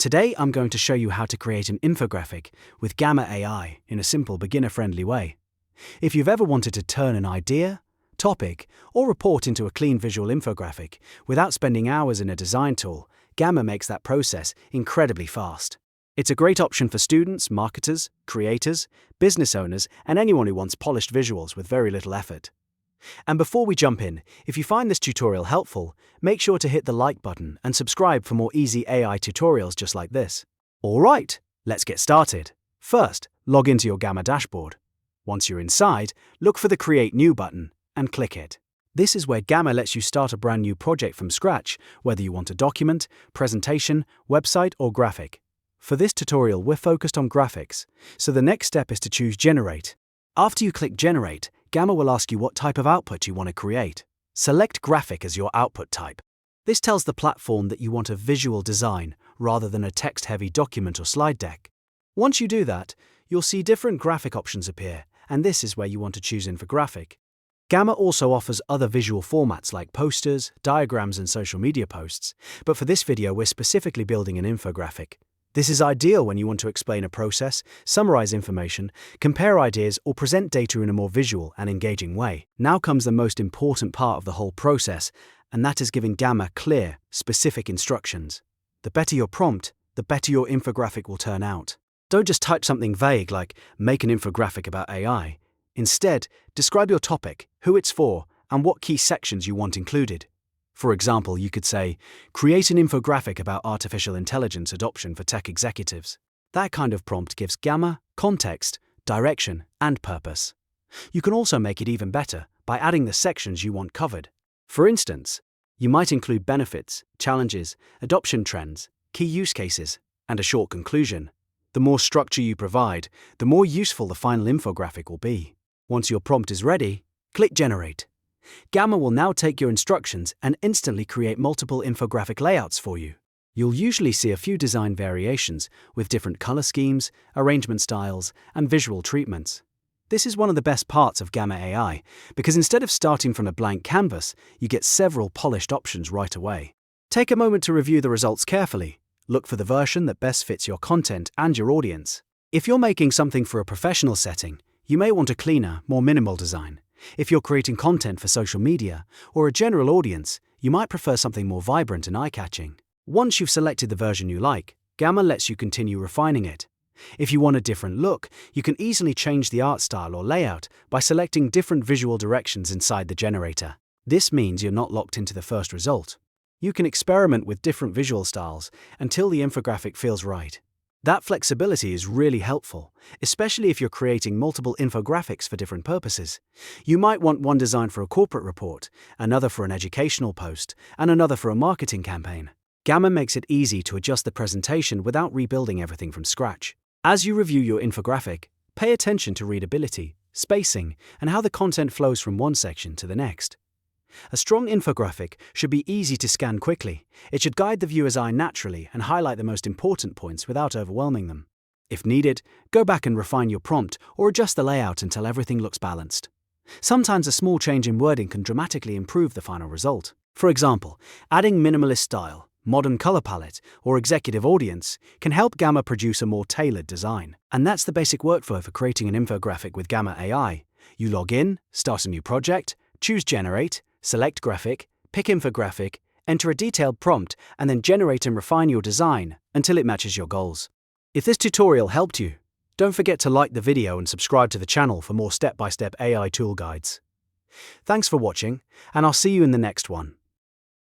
Today I'm going to show you how to create an infographic with Gamma AI in a simple beginner-friendly way. If you've ever wanted to turn an idea, topic, or report into a clean visual infographic without spending hours in a design tool, Gamma makes that process incredibly fast. It's a great option for students, marketers, creators, business owners, and anyone who wants polished visuals with very little effort. And before we jump in, if you find this tutorial helpful, make sure to hit the like button and subscribe for more easy AI tutorials just like this. Alright, let's get started. First, log into your Gamma dashboard. Once you're inside, look for the Create New button and click it. This is where Gamma lets you start a brand new project from scratch, whether you want a document, presentation, website, or graphic. For this tutorial, we're focused on graphics, so the next step is to choose Generate. After you click Generate, Gamma will ask you what type of output you want to create. Select Graphic as your output type. This tells the platform that you want a visual design rather than a text-heavy document or slide deck. Once you do that, you'll see different graphic options appear, and this is where you want to choose Infographic. Gamma also offers other visual formats like posters, diagrams, and social media posts, but for this video we're specifically building an infographic. This is ideal when you want to explain a process, summarize information, compare ideas, or present data in a more visual and engaging way. Now comes the most important part of the whole process, and that is giving Gamma clear, specific instructions. The better your prompt, the better your infographic will turn out. Don't just type something vague like, make an infographic about AI. Instead, describe your topic, who it's for, and what key sections you want included. For example, you could say, create an infographic about artificial intelligence adoption for tech executives. That kind of prompt gives Gamma context, direction, and purpose. You can also make it even better by adding the sections you want covered. For instance, you might include benefits, challenges, adoption trends, key use cases, and a short conclusion. The more structure you provide, the more useful the final infographic will be. Once your prompt is ready, click Generate. Gamma will now take your instructions and instantly create multiple infographic layouts for you. You'll usually see a few design variations with different color schemes, arrangement styles, and visual treatments. This is one of the best parts of Gamma AI, because instead of starting from a blank canvas, you get several polished options right away. Take a moment to review the results carefully. Look for the version that best fits your content and your audience. If you're making something for a professional setting, you may want a cleaner, more minimal design. If you're creating content for social media or a general audience, you might prefer something more vibrant and eye-catching. Once you've selected the version you like, Gamma lets you continue refining it. If you want a different look, you can easily change the art style or layout by selecting different visual directions inside the generator. This means you're not locked into the first result. You can experiment with different visual styles until the infographic feels right. That flexibility is really helpful, especially if you're creating multiple infographics for different purposes. You might want one design for a corporate report, another for an educational post, and another for a marketing campaign. Gamma makes it easy to adjust the presentation without rebuilding everything from scratch. As you review your infographic, pay attention to readability, spacing, and how the content flows from one section to the next. A strong infographic should be easy to scan quickly. It should guide the viewer's eye naturally and highlight the most important points without overwhelming them. If needed, go back and refine your prompt or adjust the layout until everything looks balanced. Sometimes a small change in wording can dramatically improve the final result. For example, adding minimalist style, modern color palette, or executive audience can help Gamma produce a more tailored design. And that's the basic workflow for creating an infographic with Gamma AI. You log in, start a new project, choose Generate, select Graphic, pick Infographic, enter a detailed prompt, and then generate and refine your design until it matches your goals. If this tutorial helped you, don't forget to like the video and subscribe to the channel for more step-by-step AI tool guides. Thanks for watching, and I'll see you in the next one.